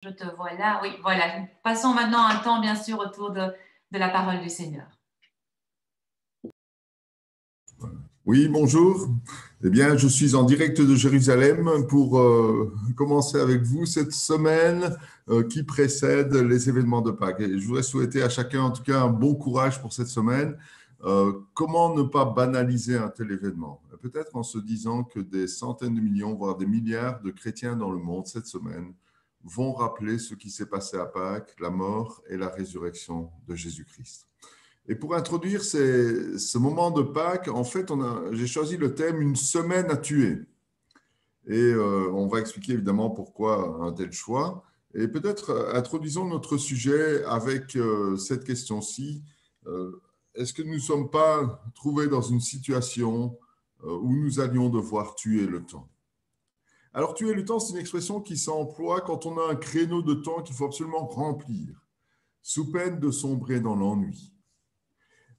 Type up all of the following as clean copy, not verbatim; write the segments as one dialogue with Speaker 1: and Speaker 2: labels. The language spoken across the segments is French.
Speaker 1: Je te vois là. Oui, voilà. Passons maintenant un temps, bien sûr, autour de la parole du Seigneur.
Speaker 2: Oui, bonjour. Eh bien, je suis en direct de Jérusalem pour commencer avec vous cette semaine qui précède les événements de Pâques. Et je voudrais souhaiter à chacun, en tout cas, un bon courage pour cette semaine. Comment ne pas banaliser un tel événement? Peut-être en se disant que des centaines de millions, voire des milliards de chrétiens dans le monde cette semaine vont rappeler ce qui s'est passé à Pâques, la mort et la résurrection de Jésus-Christ. Et pour introduire ce moment de Pâques, en fait, j'ai choisi le thème « Une semaine à tuer ». Et on va expliquer évidemment pourquoi un tel choix. Et peut-être introduisons notre sujet avec cette question-ci. Est-ce que nous ne sommes pas trouvés dans une situation où nous allions devoir tuer le temps? Alors, tuer le temps, c'est une expression qui s'emploie quand on a un créneau de temps qu'il faut absolument remplir, sous peine de sombrer dans l'ennui.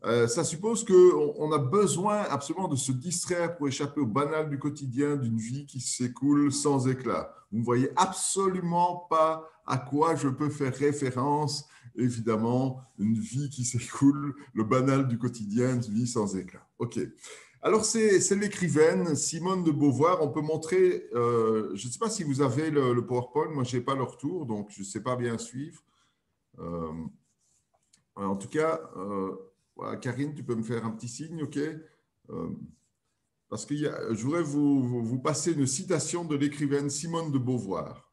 Speaker 2: Ça suppose qu'on a besoin absolument de se distraire pour échapper au banal du quotidien d'une vie qui s'écoule sans éclat. Vous ne voyez absolument pas à quoi je peux faire référence, évidemment, une vie qui s'écoule, le banal du quotidien, une vie sans éclat. OK. Alors, c'est l'écrivaine Simone de Beauvoir. On peut montrer, je ne sais pas si vous avez le PowerPoint, moi je n'ai pas le retour, donc je ne sais pas bien suivre. En tout cas, voilà, Karine, tu peux me faire un petit signe, OK? Parce que je voudrais vous passer une citation de l'écrivaine Simone de Beauvoir.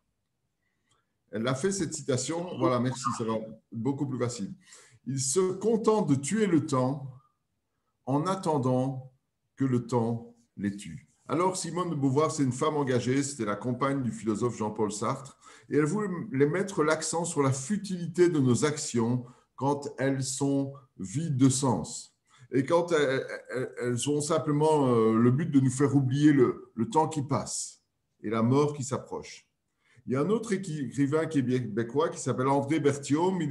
Speaker 2: Elle a fait cette citation, voilà, merci, ça va beaucoup plus facile. Il se contente de tuer le temps en attendant que le temps les tue. Alors, Simone de Beauvoir, c'est une femme engagée, c'était la compagne du philosophe Jean-Paul Sartre, et elle voulait mettre l'accent sur la futilité de nos actions quand elles sont vides de sens. Et quand elles ont simplement le but de nous faire oublier le temps qui passe et la mort qui s'approche. Il y a un autre écrivain québécois qui s'appelle André Berthiaume. Il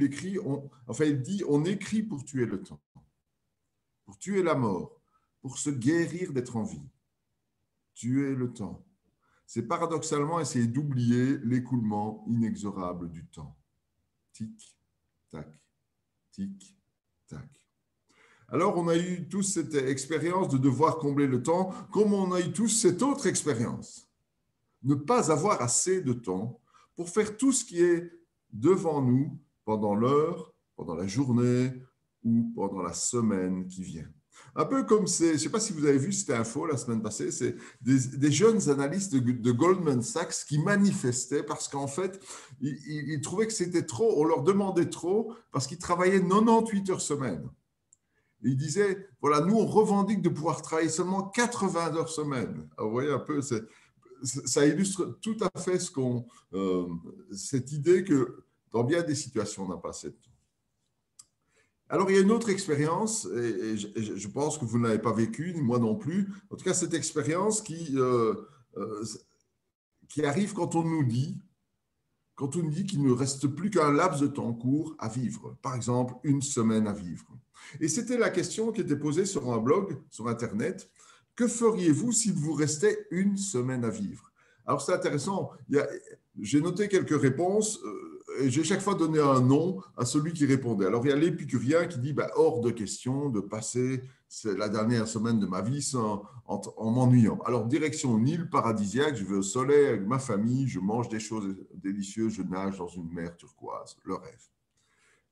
Speaker 2: dit « On écrit pour tuer le temps, pour tuer la mort, pour se guérir d'être en vie. Tuer le temps. C'est paradoxalement essayer d'oublier l'écoulement inexorable du temps. Tic, tac, tic, tac. » Alors, on a eu tous cette expérience de devoir combler le temps, comme on a eu tous cette autre expérience. Ne pas avoir assez de temps pour faire tout ce qui est devant nous pendant l'heure, pendant la journée ou pendant la semaine qui vient. Un peu comme je ne sais pas si vous avez vu cette info la semaine passée, c'est des jeunes analystes de Goldman Sachs qui manifestaient parce qu'en fait, ils trouvaient que c'était trop, on leur demandait trop parce qu'ils travaillaient 98 heures semaine. Et ils disaient, voilà, nous on revendique de pouvoir travailler seulement 80 heures semaine. Alors, vous voyez un peu, ça illustre tout à fait cette idée que dans bien des situations, on n'a pas assez de temps. Alors, il y a une autre expérience, et je pense que vous ne l'avez pas vécue, ni moi non plus. En tout cas, cette expérience qui arrive quand on nous dit qu'il ne reste plus qu'un laps de temps court à vivre. Par exemple, une semaine à vivre. Et c'était la question qui était posée sur un blog, sur Internet. Que feriez-vous s'il vous restait une semaine à vivre? Alors, c'est intéressant. J'ai noté quelques réponses et j'ai chaque fois donné un nom à celui qui répondait. Alors, il y a l'épicurien qui dit hors de question de passer la dernière semaine de ma vie en m'ennuyant. Alors, direction une île paradisiaque, je vais au soleil avec ma famille, je mange des choses délicieuses, je nage dans une mer turquoise, le rêve.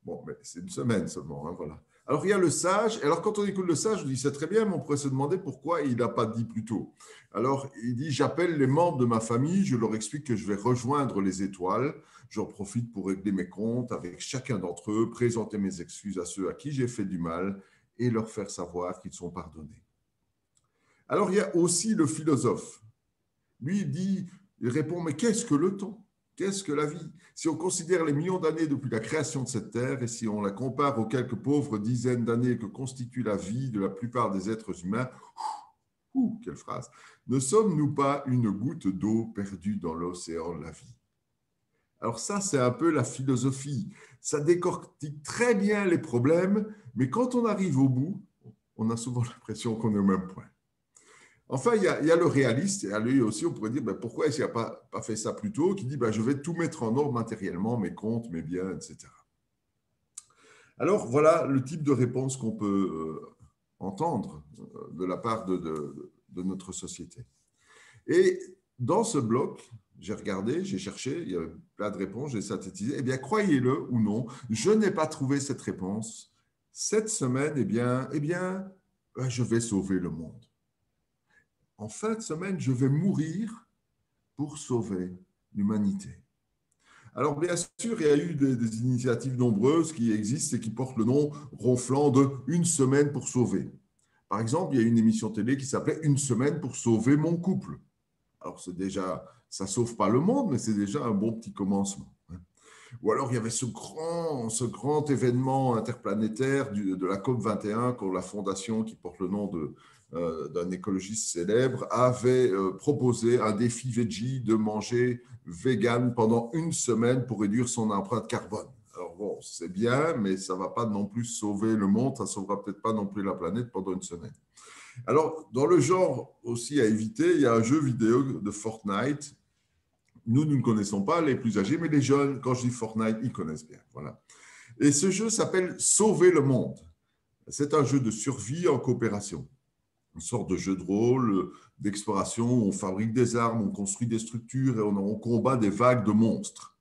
Speaker 2: Bon, mais c'est une semaine seulement, hein, voilà. Alors, il y a le sage. Alors, quand on écoute le sage, on dit, c'est très bien, mais on pourrait se demander pourquoi il n'a pas dit plus tôt. Alors, il dit, j'appelle les membres de ma famille, je leur explique que je vais rejoindre les étoiles. J'en profite pour régler mes comptes avec chacun d'entre eux, présenter mes excuses à ceux à qui j'ai fait du mal et leur faire savoir qu'ils sont pardonnés. Alors, il y a aussi le philosophe. Lui, il répond, mais qu'est-ce que le temps ? Qu'est-ce que la vie? Si on considère les millions d'années depuis la création de cette terre et si on la compare aux quelques pauvres dizaines d'années que constitue la vie de la plupart des êtres humains, quelle phrase! Ne sommes-nous pas une goutte d'eau perdue dans l'océan de la vie? Alors ça, c'est un peu la philosophie. Ça décortique très bien les problèmes, mais quand on arrive au bout, on a souvent l'impression qu'on est au même point. Enfin, il y a le réaliste, et à lui aussi, on pourrait dire, ben, pourquoi est-ce qu'il n'a pas fait ça plus tôt, qui dit, ben, je vais tout mettre en ordre matériellement, mes comptes, mes biens, etc. Alors, voilà le type de réponse qu'on peut entendre de la part de notre société. Et dans ce bloc, j'ai regardé, j'ai cherché, il y avait plein de réponses, j'ai synthétisé. Eh bien, croyez-le ou non, je n'ai pas trouvé cette réponse. Cette semaine, je vais sauver le monde. En fin de semaine, je vais mourir pour sauver l'humanité. Alors, bien sûr, il y a eu des initiatives nombreuses qui existent et qui portent le nom ronflant de Une semaine pour sauver. Par exemple, il y a une émission télé qui s'appelait Une semaine pour sauver mon couple. Alors, c'est déjà, ça ne sauve pas le monde, mais c'est déjà un bon petit commencement. Ou alors, il y avait ce grand événement interplanétaire de la COP 21, quand la fondation qui porte le nom d'un écologiste célèbre avait proposé un défi veggie de manger vegan pendant une semaine pour réduire son empreinte carbone. Alors bon, c'est bien, mais ça ne va pas non plus sauver le monde, ça ne sauvera peut-être pas non plus la planète pendant une semaine. Alors, dans le genre aussi à éviter, il y a un jeu vidéo de Fortnite. Nous ne connaissons pas les plus âgés, mais les jeunes, quand je dis Fortnite, ils connaissent bien. Voilà. Et ce jeu s'appelle Sauver le monde. C'est un jeu de survie en coopération. Une sorte de jeu de rôle, d'exploration, où on fabrique des armes, on construit des structures et on combat des vagues de monstres.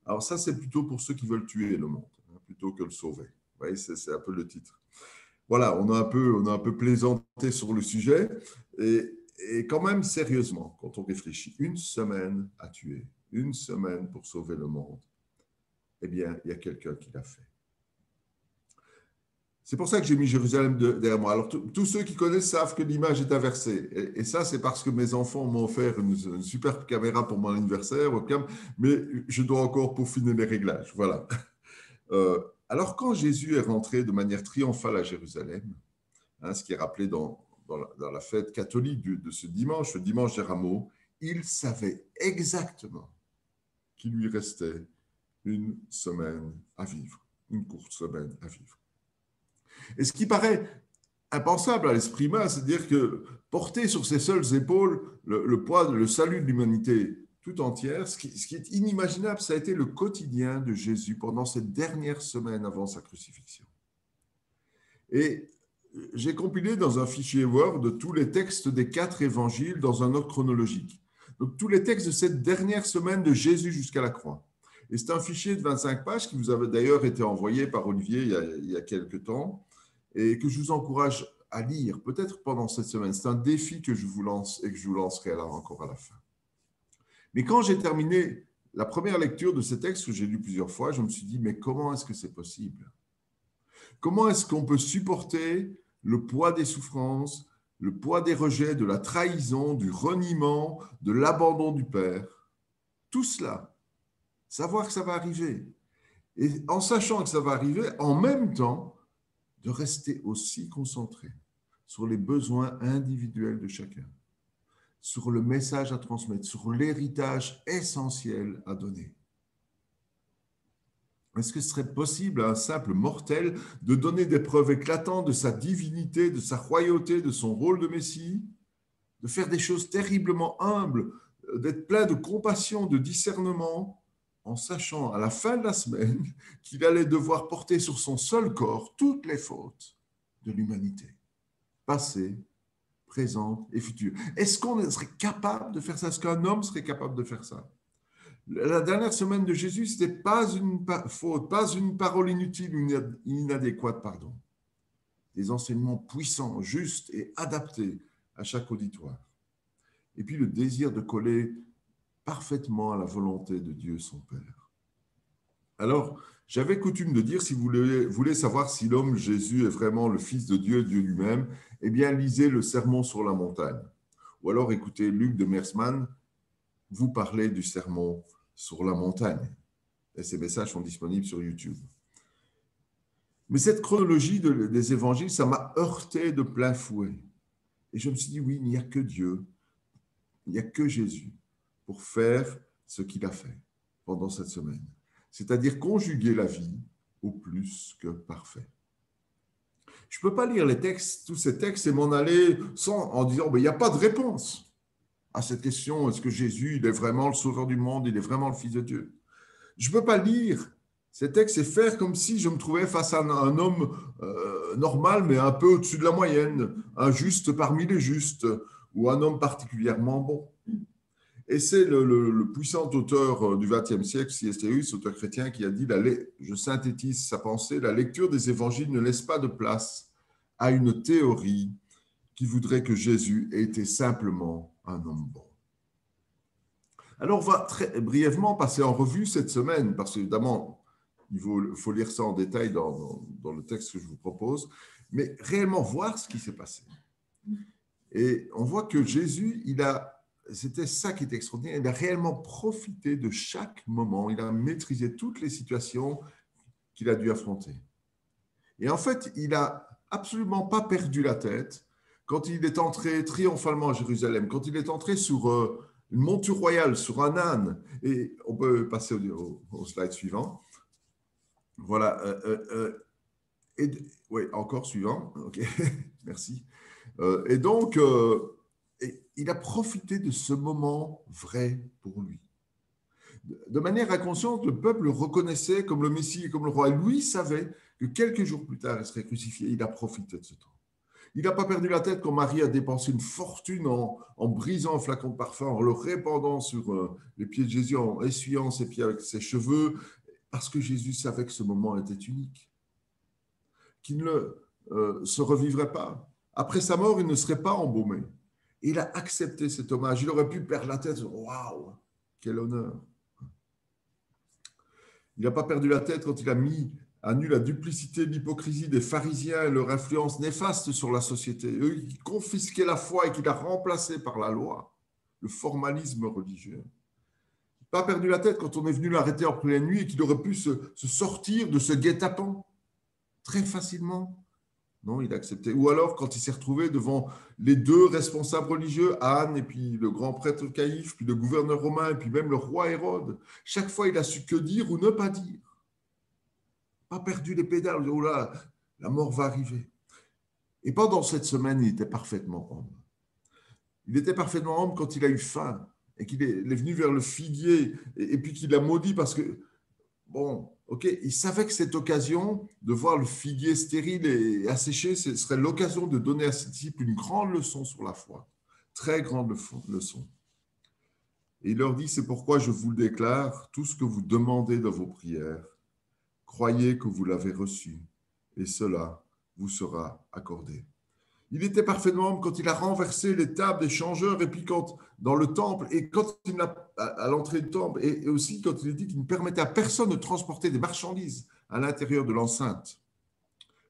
Speaker 2: Alors ça, c'est plutôt pour ceux qui veulent tuer le monde, plutôt que le sauver. Vous voyez, c'est un peu le titre. Voilà, on a un peu plaisanté sur le sujet. Et quand même, sérieusement, quand on réfléchit, une semaine à tuer, une semaine pour sauver le monde, eh bien, il y a quelqu'un qui l'a fait. C'est pour ça que j'ai mis Jérusalem derrière moi. Alors, tous ceux qui connaissent savent que l'image est inversée. Et ça, c'est parce que mes enfants m'ont offert une superbe caméra pour mon anniversaire, mais je dois encore peaufiner les réglages. Voilà. Alors, quand Jésus est rentré de manière triomphale à Jérusalem, ce qui est rappelé dans la fête catholique de ce dimanche, le dimanche des rameaux, il savait exactement qu'il lui restait une semaine à vivre, une courte semaine à vivre. Et ce qui paraît impensable à l'esprit humain, c'est-à-dire que porter sur ses seules épaules le poids, le salut de l'humanité tout entière, ce qui est inimaginable, ça a été le quotidien de Jésus pendant cette dernière semaine avant sa crucifixion. Et j'ai compilé dans un fichier Word de tous les textes des 4 évangiles dans un ordre chronologique. Donc, tous les textes de cette dernière semaine de Jésus jusqu'à la croix. Et c'est un fichier de 25 pages qui vous avait d'ailleurs été envoyé par Olivier il y a quelques temps et que je vous encourage à lire, peut-être pendant cette semaine. C'est un défi que je vous lance et que je vous lancerai là encore à la fin. Mais quand j'ai terminé la première lecture de ces textes que j'ai lu plusieurs fois, je me suis dit, mais comment est-ce que c'est possible ? Comment est-ce qu'on peut supporter le poids des souffrances, le poids des rejets, de la trahison, du reniement, de l'abandon du Père? Tout cela, savoir que ça va arriver. Et en sachant que ça va arriver, en même temps, de rester aussi concentré sur les besoins individuels de chacun, sur le message à transmettre, sur l'héritage essentiel à donner. Est-ce que ce serait possible à un simple mortel de donner des preuves éclatantes de sa divinité, de sa royauté, de son rôle de Messie, de faire des choses terriblement humbles, d'être plein de compassion, de discernement, en sachant à la fin de la semaine qu'il allait devoir porter sur son seul corps toutes les fautes de l'humanité, passée, présente et future? Est-ce qu'on serait capable de faire ça? Est-ce qu'un homme serait capable de faire ça? La dernière semaine de Jésus, ce n'était pas une faute, pas une parole inutile ou inadéquate, pardon. Des enseignements puissants, justes et adaptés à chaque auditoire. Et puis le désir de coller parfaitement à la volonté de Dieu, son Père. Alors, j'avais coutume de dire, si vous voulez savoir si l'homme Jésus est vraiment le Fils de Dieu, Dieu lui-même, eh bien, lisez le Sermon sur la montagne. Ou alors écoutez Luc de Mersmann vous parler du Sermon sur la montagne. Et ces messages sont disponibles sur YouTube. Mais cette chronologie des évangiles, ça m'a heurté de plein fouet. Et je me suis dit, oui, il n'y a que Dieu, il n'y a que Jésus pour faire ce qu'il a fait pendant cette semaine. C'est-à-dire conjuguer la vie au plus que parfait. Je ne peux pas lire les textes, tous ces textes et m'en aller en disant, il n'y a pas de réponse à cette question, est-ce que Jésus, il est vraiment le sauveur du monde, il est vraiment le Fils de Dieu? Je ne peux pas lire ces textes et faire comme si je me trouvais face à un homme normal, mais un peu au-dessus de la moyenne, un juste parmi les justes, ou un homme particulièrement bon. Et c'est le puissant auteur du XXe siècle, C.S. Lewis, auteur chrétien, qui a dit, je synthétise sa pensée, la lecture des évangiles ne laisse pas de place à une théorie qui voudrait que Jésus ait été simplement un homme bon. Alors, on va très brièvement passer en revue cette semaine, parce qu'évidemment, il faut lire ça en détail dans le texte que je vous propose, mais réellement voir ce qui s'est passé. Et on voit que Jésus, c'était ça qui était extraordinaire, il a réellement profité de chaque moment, il a maîtrisé toutes les situations qu'il a dû affronter. Et en fait, il n'a absolument pas perdu la tête quand il est entré triomphalement à Jérusalem, quand il est entré sur une monture royale, sur un âne. Et on peut passer au slide suivant. Voilà. Oui, encore suivant. OK, merci. Et donc, il a profité de ce moment vrai pour lui. De manière inconsciente, le peuple le reconnaissait comme le Messie et comme le roi. Et lui savait que quelques jours plus tard, il serait crucifié. Il a profité de ce temps. Il n'a pas perdu la tête quand Marie a dépensé une fortune en brisant un flacon de parfum, en le répandant sur les pieds de Jésus, en essuyant ses pieds avec ses cheveux, parce que Jésus savait que ce moment était unique, qu'il ne se revivrait pas. Après sa mort, il ne serait pas embaumé. Il a accepté cet hommage. Il aurait pu perdre la tête. Waouh, quel honneur! Il n'a pas perdu la tête quand il a mis à nu la duplicité, l'hypocrisie des pharisiens et leur influence néfaste sur la société. Eux qui confisquaient la foi et qui l'a remplacée par la loi, le formalisme religieux. Il n'a pas perdu la tête quand on est venu l'arrêter en pleine nuit et qu'il aurait pu se sortir de ce guet-apens très facilement. Non, il a accepté. Ou alors quand il s'est retrouvé devant les deux responsables religieux, Anne et puis le grand prêtre Caïphe, puis le gouverneur romain et puis même le roi Hérode. Chaque fois, il a su que dire ou ne pas dire. Pas perdu les pédales, oh là, la mort va arriver. Et pendant cette semaine, il était parfaitement homme. Il était parfaitement homme quand il a eu faim et qu'il est venu vers le figuier et puis qu'il l'a maudit parce que, bon, ok, il savait que cette occasion de voir le figuier stérile et asséché, ce serait l'occasion de donner à ses disciples une grande leçon sur la foi, très grande leçon. Et il leur dit, c'est pourquoi je vous le déclare, tout ce que vous demandez dans vos prières, croyez que vous l'avez reçu, et cela vous sera accordé. Il était parfaitement homme quand il a renversé les tables des changeurs, et puis quand dans le temple, et quand il a, à l'entrée du temple, et aussi quand il dit qu'il ne permettait à personne de transporter des marchandises à l'intérieur de l'enceinte.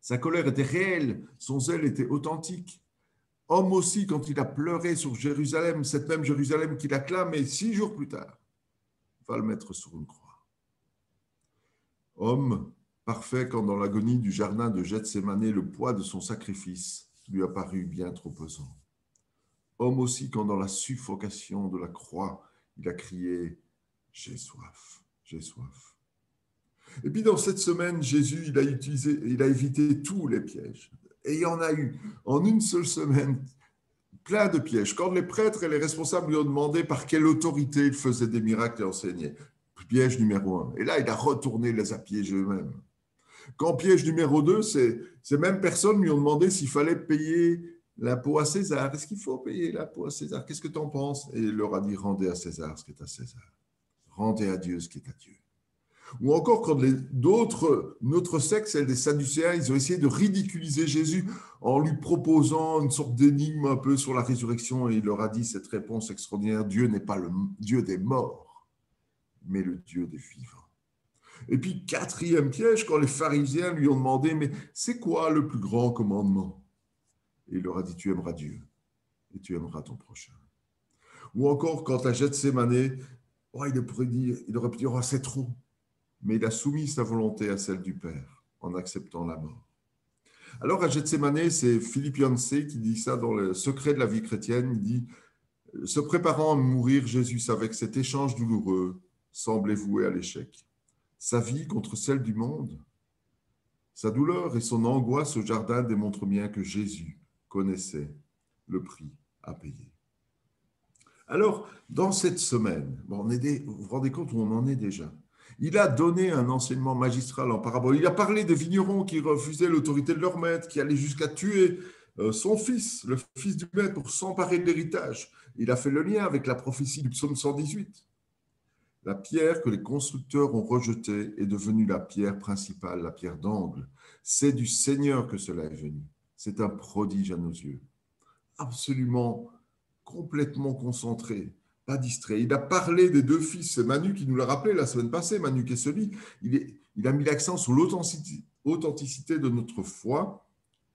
Speaker 2: Sa colère était réelle, son zèle était authentique. Homme aussi quand il a pleuré sur Jérusalem, cette même Jérusalem qu'il acclame, et 6 jours plus tard, va le mettre sur une croix. Homme parfait quand dans l'agonie du jardin de Gethsémané, le poids de son sacrifice lui a paru bien trop pesant. Homme aussi quand dans la suffocation de la croix, il a crié « J'ai soif, j'ai soif ». Et puis dans cette semaine, Jésus, il a évité tous les pièges. Et il y en a eu en une seule semaine plein de pièges. Quand les prêtres et les responsables lui ont demandé par quelle autorité il faisait des miracles et enseignait, piège numéro 1. Et là, il a retourné les a piégés eux-mêmes. Quand piège numéro 2, ces mêmes personnes lui ont demandé s'il fallait payer l'impôt à César. Est-ce qu'il faut payer l'impôt à César? Qu'est-ce que tu en penses? Et il leur a dit, rendez à César ce qui est à César. Rendez à Dieu ce qui est à Dieu. Ou encore quand notre secte, celle des Sadducéens, ils ont essayé de ridiculiser Jésus en lui proposant une sorte d'énigme un peu sur la résurrection, et il leur a dit cette réponse extraordinaire, Dieu n'est pas le Dieu des morts, mais le Dieu des vivants. Et puis, 4e piège, quand les pharisiens lui ont demandé, mais c'est quoi le plus grand commandement? Et il leur a dit, tu aimeras Dieu et tu aimeras ton prochain. Ou encore, quand à Gethsémané, il aurait pu dire, oh, c'est trop. Mais il a soumis sa volonté à celle du Père en acceptant la mort. Alors, à Gethsémané, c'est Philippe Yancey qui dit ça dans le secret de la vie chrétienne. Il dit, se préparant à mourir, Jésus savait que cet échange douloureux semblait voué à l'échec. Sa vie contre celle du monde, Sa douleur et son angoisse au jardin démontrent bien que Jésus connaissait le prix à payer. Alors, dans cette semaine, vous vous rendez compte où on en est déjà. Il a donné un enseignement magistral en parabole. Il a parlé des vignerons qui refusaient l'autorité de leur maître, qui allaient jusqu'à tuer son fils, le fils du maître, pour s'emparer de l'héritage. Il a fait le lien avec la prophétie du psaume 118. La pierre que les constructeurs ont rejetée est devenue la pierre principale, la pierre d'angle. C'est du Seigneur que cela est venu. C'est un prodige à nos yeux. Absolument, complètement concentré, pas distrait. Il a parlé des deux fils. C'est Manu qui nous l'a rappelé la semaine passée, Manu Kesseli. Il a mis l'accent sur l'authenticité de notre foi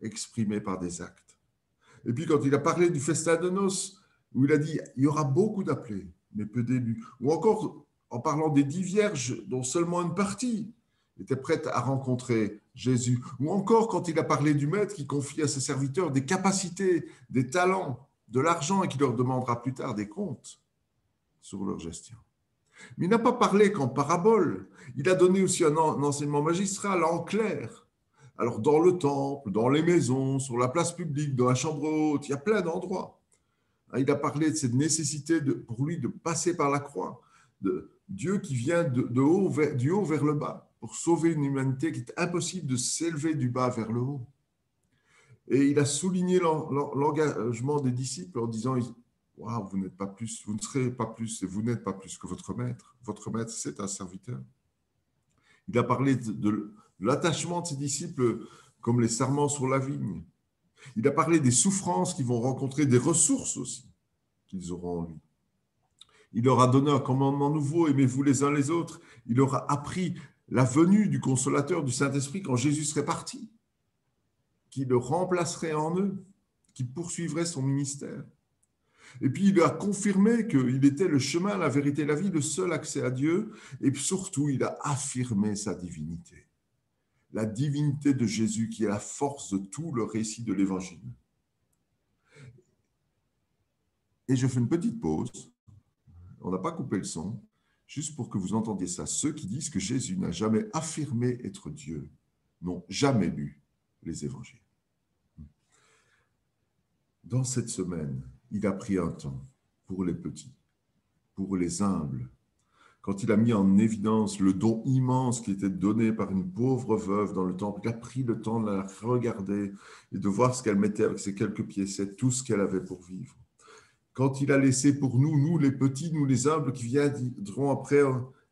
Speaker 2: exprimée par des actes. Et puis quand il a parlé du festin de noces, où il a dit « il y aura beaucoup d'appelés, mais peu d'élus », ou encore en parlant des 10 vierges dont seulement une partie était prête à rencontrer Jésus, ou encore quand il a parlé du maître qui confie à ses serviteurs des capacités, des talents, de l'argent et qui leur demandera plus tard des comptes sur leur gestion. Mais il n'a pas parlé qu'en parabole, il a donné aussi un enseignement magistral en clair. Alors dans le temple, dans les maisons, sur la place publique, dans la chambre haute, il y a plein d'endroits. Il a parlé de cette nécessité pour lui de passer par la croix, de Dieu qui vient du haut vers le bas pour sauver une humanité qui est impossible de s'élever du bas vers le haut. Et il a souligné l'engagement des disciples en disant « Waouh, vous n'êtes pas plus, vous ne serez pas plus et vous n'êtes pas plus que votre maître. Votre maître, c'est un serviteur. » Il a parlé de l'attachement de ses disciples comme les sarments sur la vigne. Il a parlé des souffrances qu'ils vont rencontrer, des ressources aussi qu'ils auront en lui. Il leur a donné un commandement nouveau, aimez-vous les uns les autres. Il leur a appris la venue du consolateur du Saint-Esprit quand Jésus serait parti, qui le remplacerait en eux, qui poursuivrait son ministère. Et puis il a confirmé qu'il était le chemin, la vérité, la vie, le seul accès à Dieu. Et surtout, il a affirmé sa divinité. La divinité de Jésus qui est la force de tout le récit de l'Évangile. Et je fais une petite pause. On n'a pas coupé le son, juste pour que vous entendiez ça. Ceux qui disent que Jésus n'a jamais affirmé être Dieu n'ont jamais lu les Évangiles. Dans cette semaine, il a pris un temps pour les petits, pour les humbles. Quand il a mis en évidence le don immense qui était donné par une pauvre veuve dans le temple, il a pris le temps de la regarder et de voir ce qu'elle mettait avec ses quelques piécettes, tout ce qu'elle avait pour vivre. Quand il a laissé pour nous, nous les petits, nous les humbles qui viendront après,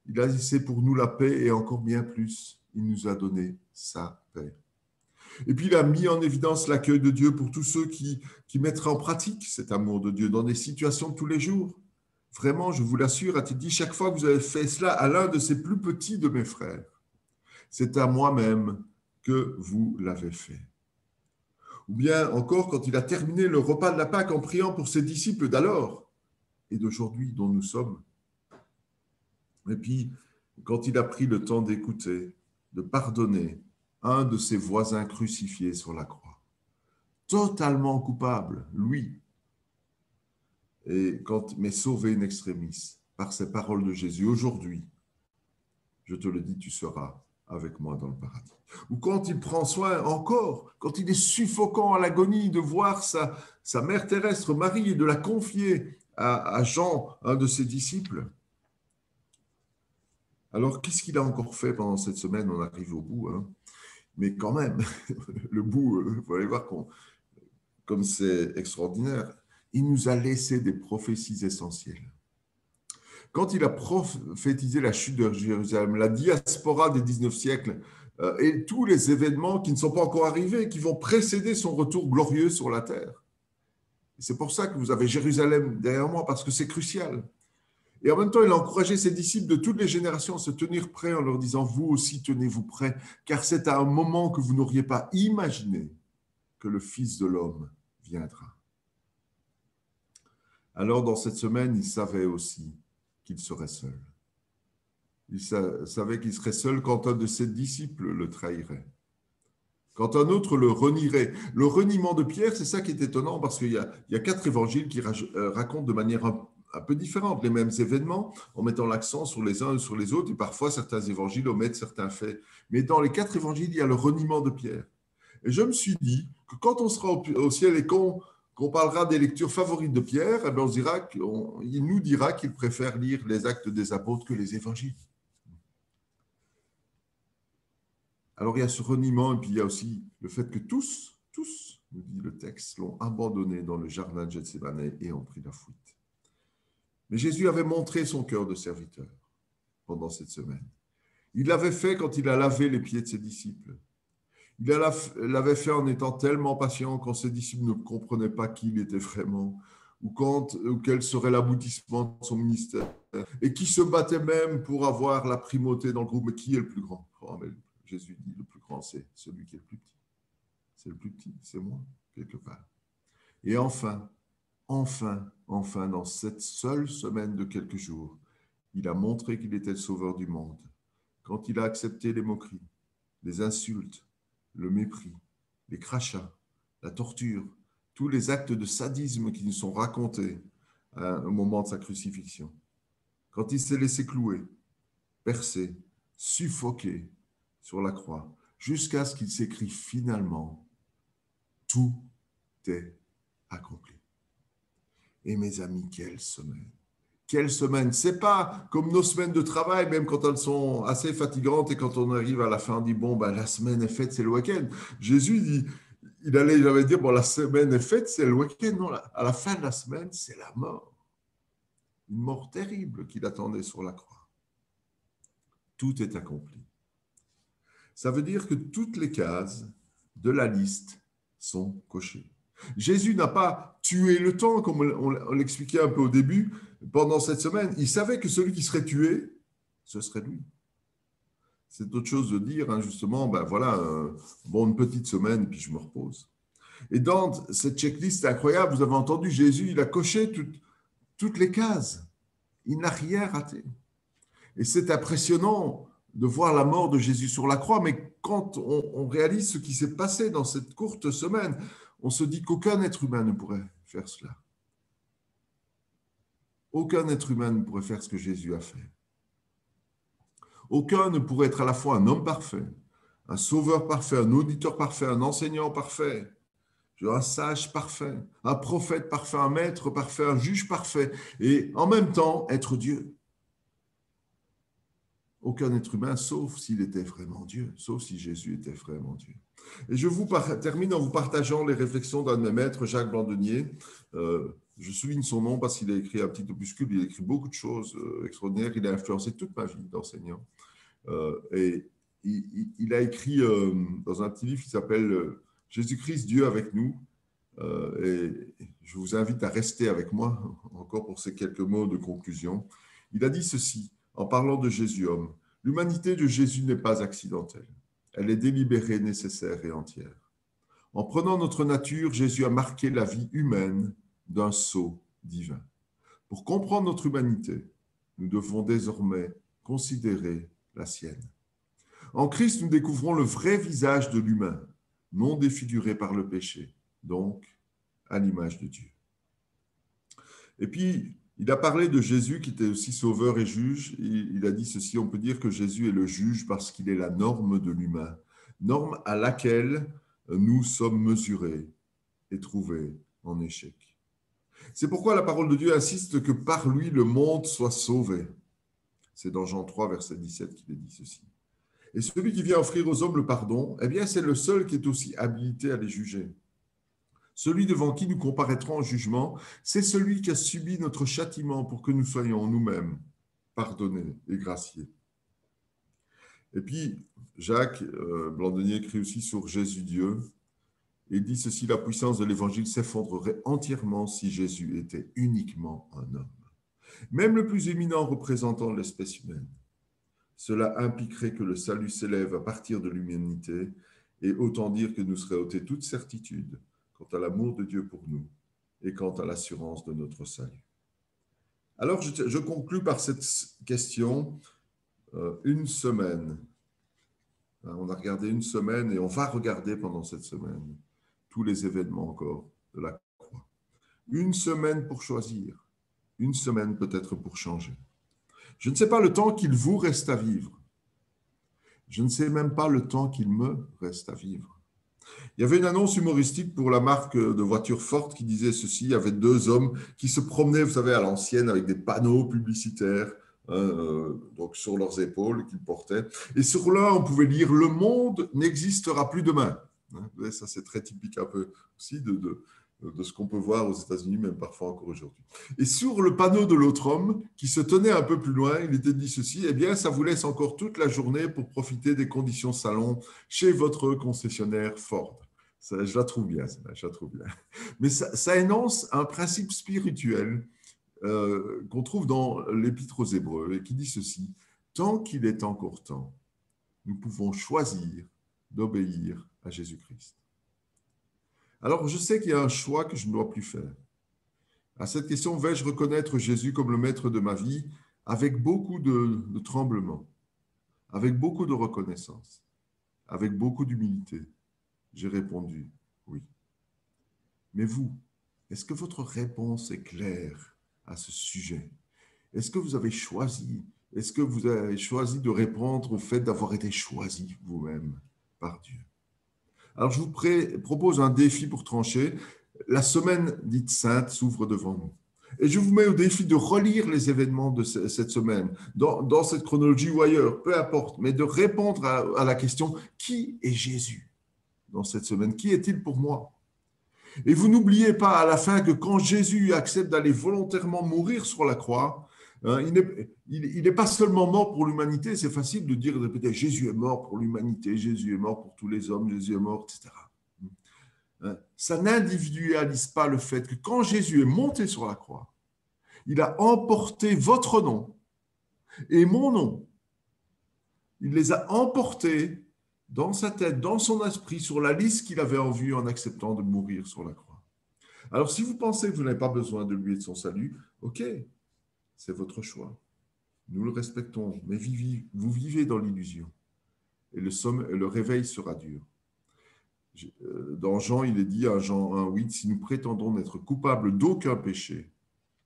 Speaker 2: il a laissé pour nous la paix et encore bien plus, il nous a donné sa paix. Et puis il a mis en évidence l'accueil de Dieu pour tous ceux qui mettraient en pratique cet amour de Dieu dans des situations de tous les jours. Vraiment, je vous l'assure, a-t-il dit, chaque fois que vous avez fait cela à l'un de ces plus petits de mes frères, c'est à moi-même que vous l'avez fait. Ou bien encore quand il a terminé le repas de la Pâque en priant pour ses disciples d'alors et d'aujourd'hui dont nous sommes. Et puis quand il a pris le temps d'écouter, de pardonner un de ses voisins crucifiés sur la croix. Totalement coupable, lui. Mais sauvé in extremis par ces paroles de Jésus. Aujourd'hui, je te le dis, tu seras avec moi dans le paradis. Ou quand il prend soin encore, quand il est suffocant à l'agonie de voir sa mère terrestre, Marie, et de la confier à Jean, un de ses disciples. Alors, qu'est-ce qu'il a encore fait pendant cette semaine? On arrive au bout, hein. Mais quand même, le bout, vous allez voir comme c'est extraordinaire. Il nous a laissé des prophéties essentielles. Quand il a prophétisé la chute de Jérusalem, la diaspora des 19 siècles et tous les événements qui ne sont pas encore arrivés, qui vont précéder son retour glorieux sur la terre. C'est pour ça que vous avez Jérusalem derrière moi, parce que c'est crucial. Et en même temps, il a encouragé ses disciples de toutes les générations à se tenir prêts en leur disant « Vous aussi, tenez-vous prêts, car c'est à un moment que vous n'auriez pas imaginé que le Fils de l'homme viendra. » Alors, dans cette semaine, il savait aussi qu'il serait seul. Il savait qu'il serait seul quand un de ses disciples le trahirait, quand un autre le renierait. Le reniement de Pierre, c'est ça qui est étonnant, parce qu'il y a 4 évangiles qui racontent de manière un peu différentes, les mêmes événements, en mettant l'accent sur les uns et sur les autres, et parfois certains évangiles omettent certains faits. Mais dans les 4 évangiles, il y a le reniement de Pierre. Et je me suis dit que quand on sera au ciel et qu'on parlera des lectures favorites de Pierre, eh bien il nous dira qu'il préfère lire les Actes des Apôtres que les évangiles. Alors il y a ce reniement, et puis il y a aussi le fait que tous, nous dit le texte, l'ont abandonné dans le jardin de Gethsémanès et ont pris la fuite. Mais Jésus avait montré son cœur de serviteur pendant cette semaine. Il l'avait fait quand il a lavé les pieds de ses disciples. Il l'avait fait en étant tellement patient quand ses disciples ne comprenaient pas qui il était vraiment ou quel serait l'aboutissement de son ministère et qui se battait même pour avoir la primauté dans le groupe. Mais qui est le plus grand? Mais Jésus dit le plus grand, c'est celui qui est le plus petit. C'est le plus petit, c'est moi, quelque part. Et enfin, dans cette seule semaine de quelques jours, il a montré qu'il était le sauveur du monde. Quand il a accepté les moqueries, les insultes, le mépris, les crachats, la torture, tous les actes de sadisme qui nous sont racontés au moment de sa crucifixion. Quand il s'est laissé clouer, percer, suffoquer sur la croix, jusqu'à ce qu'il s'écrie finalement « Tout est accompli ». Et mes amis, quelle semaine! Quelle semaine! Ce n'est pas comme nos semaines de travail, même quand elles sont assez fatigantes et quand on arrive à la fin, on dit, bon, ben, la semaine est faite, c'est le week-end. Jésus dit, j'allais dire, bon, la semaine est faite, c'est le week-end. Non, à la fin de la semaine, c'est la mort. Une mort terrible qu'il attendait sur la croix. Tout est accompli. Ça veut dire que toutes les cases de la liste sont cochées. Jésus n'a pas tué le temps, comme on l'expliquait un peu au début, pendant cette semaine. Il savait que celui qui serait tué, ce serait lui. C'est autre chose de dire, justement, ben voilà, une petite semaine, puis je me repose. Et dans cette checklist incroyable, vous avez entendu, Jésus, il a coché toutes les cases. Il n'a rien raté. Et c'est impressionnant de voir la mort de Jésus sur la croix, mais quand on réalise ce qui s'est passé dans cette courte semaine, on se dit qu'aucun être humain ne pourrait faire cela. Aucun être humain ne pourrait faire ce que Jésus a fait. Aucun ne pourrait être à la fois un homme parfait, un sauveur parfait, un auditeur parfait, un enseignant parfait, un sage parfait, un prophète parfait, un maître parfait, un juge parfait, et en même temps être Dieu. Aucun être humain, sauf s'il était vraiment Dieu, sauf si Jésus était vraiment Dieu. Et je termine en vous partageant les réflexions d'un de mes maîtres, Jacques Blandenier. Je souligne son nom parce qu'il a écrit un petit opuscule, il a écrit beaucoup de choses extraordinaires, il a influencé toute ma vie d'enseignant. Et il a écrit dans un petit livre qui s'appelle « Jésus-Christ, Dieu avec nous ». Et je vous invite à rester avec moi, encore pour ces quelques mots de conclusion. Il a dit ceci, en parlant de Jésus homme, « L'humanité de Jésus n'est pas accidentelle. Elle est délibérée, nécessaire et entière. En prenant notre nature, Jésus a marqué la vie humaine d'un sceau divin. Pour comprendre notre humanité, nous devons désormais considérer la sienne. En Christ, nous découvrons le vrai visage de l'humain, non défiguré par le péché, donc à l'image de Dieu. » Et puis, il a parlé de Jésus qui était aussi sauveur et juge. Il a dit ceci, on peut dire que Jésus est le juge parce qu'il est la norme de l'humain, norme à laquelle nous sommes mesurés et trouvés en échec. C'est pourquoi la parole de Dieu insiste que par lui, le monde soit sauvé. C'est dans Jean 3, verset 17 qu'il est dit ceci. Et celui qui vient offrir aux hommes le pardon, eh bien, c'est le seul qui est aussi habilité à les juger. Celui devant qui nous comparaîtrons en jugement, c'est celui qui a subi notre châtiment pour que nous soyons nous-mêmes pardonnés et graciés. Et puis, Jacques Blandenier écrit aussi sur Jésus Dieu et dit ceci, la puissance de l'évangile s'effondrerait entièrement si Jésus était uniquement un homme. Même le plus éminent représentant de l'espèce humaine. Cela impliquerait que le salut s'élève à partir de l'humanité et autant dire que nous serait ôté toute certitude quant à l'amour de Dieu pour nous et quant à l'assurance de notre salut. Alors, je conclus par cette question, une semaine. On a regardé une semaine et on va regarder pendant cette semaine tous les événements encore de la croix. Une semaine pour choisir, une semaine peut-être pour changer. Je ne sais pas le temps qu'il vous reste à vivre. Je ne sais même pas le temps qu'il me reste à vivre. Il y avait une annonce humoristique pour la marque de voitures Ford qui disait ceci. Il y avait 2 hommes qui se promenaient, vous savez, à l'ancienne avec des panneaux publicitaires donc sur leurs épaules qu'ils portaient. Et sur l'un, on pouvait lire « Le monde n'existera plus demain ». Ça, c'est très typique un peu aussi de ce qu'on peut voir aux États-Unis, même parfois encore aujourd'hui. Et sur le panneau de l'autre homme, qui se tenait un peu plus loin, il était dit ceci, eh bien, ça vous laisse encore toute la journée pour profiter des conditions salon chez votre concessionnaire Ford. Ça, je la trouve bien, je la trouve bien. Mais ça énonce un principe spirituel qu'on trouve dans l'Épître aux Hébreux et qui dit ceci, « Tant qu'il est encore temps, nous pouvons choisir d'obéir à Jésus-Christ. » Alors, je sais qu'il y a un choix que je ne dois plus faire. À cette question, vais-je reconnaître Jésus comme le maître de ma vie avec beaucoup de tremblement, avec beaucoup de reconnaissance, avec beaucoup d'humilité? J'ai répondu oui. Mais vous, est-ce que votre réponse est claire à ce sujet? Est-ce que vous avez choisi de répondre au fait d'avoir été choisi vous-même par Dieu? Alors, je vous propose un défi pour trancher. La semaine dite sainte s'ouvre devant nous. Et je vous mets au défi de relire les événements de cette semaine, dans cette chronologie ou ailleurs, peu importe, mais de répondre à la question « Qui est Jésus dans cette semaine? Qui est-il pour moi ?» Et vous n'oubliez pas à la fin que quand Jésus accepte d'aller volontairement mourir sur la croix, il n'est pas seulement mort pour l'humanité, c'est facile de dire, de répéter, Jésus est mort pour l'humanité, Jésus est mort pour tous les hommes, Jésus est mort, etc. Ça n'individualise pas le fait que quand Jésus est monté sur la croix, il a emporté votre nom et mon nom. Il les a emportés dans sa tête, dans son esprit, sur la liste qu'il avait en vue en acceptant de mourir sur la croix. Alors, si vous pensez que vous n'avez pas besoin de lui et de son salut, ok, c'est votre choix. Nous le respectons, mais vous vivez dans l'illusion. Et le réveil sera dur. Dans Jean, il est dit à Jean 1,8, si nous prétendons n'être coupables d'aucun péché,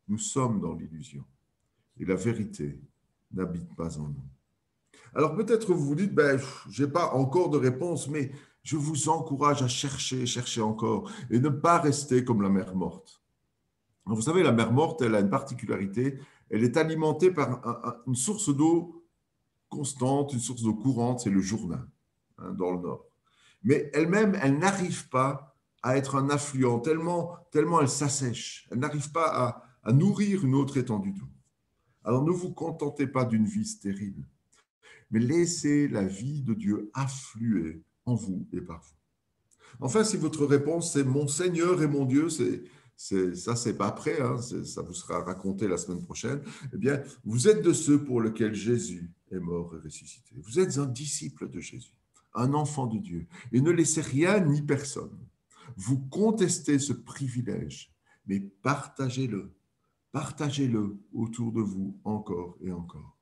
Speaker 2: nous sommes dans l'illusion. Et la vérité n'habite pas en nous. Alors peut-être vous vous dites, je n'ai pas encore de réponse, mais je vous encourage à chercher encore et ne pas rester comme la mer morte. Vous savez, la mer morte, elle a une particularité, elle est alimentée par une source d'eau constante, une source d'eau courante, c'est le Jourdain, dans le nord. Mais elle-même, elle n'arrive pas à être un affluent, tellement elle s'assèche. Elle n'arrive pas à nourrir une autre étendue d'eau. Alors ne vous contentez pas d'une vie stérile, mais laissez la vie de Dieu affluer en vous et par vous. Enfin, si votre réponse c'est « Mon Seigneur et mon Dieu », ça, c'est pas prêt, ça vous sera raconté la semaine prochaine, eh bien, vous êtes de ceux pour lesquels Jésus est mort et ressuscité. Vous êtes un disciple de Jésus, un enfant de Dieu, et ne laissez rien ni personne vous contester ce privilège, mais partagez-le autour de vous encore et encore.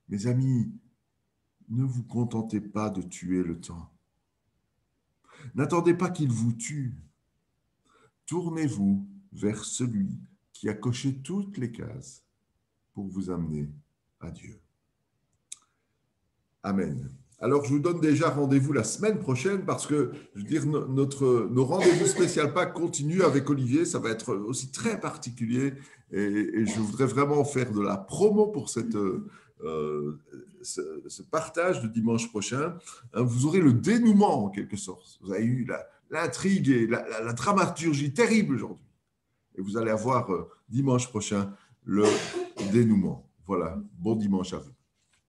Speaker 2: Mes amis, ne vous contentez pas de tuer le temps. N'attendez pas qu'il vous tue. Tournez-vous vers celui qui a coché toutes les cases pour vous amener à Dieu. Amen. Alors, je vous donne déjà rendez-vous la semaine prochaine parce que, je veux dire, nos rendez-vous spécial Pâques continuent avec Olivier. Ça va être aussi très particulier et je voudrais vraiment faire de la promo pour ce partage de dimanche prochain. Vous aurez le dénouement en quelque sorte. Vous avez eu l'intrigue et la dramaturgie terrible aujourd'hui. Et vous allez avoir dimanche prochain le dénouement. Voilà, bon dimanche à vous.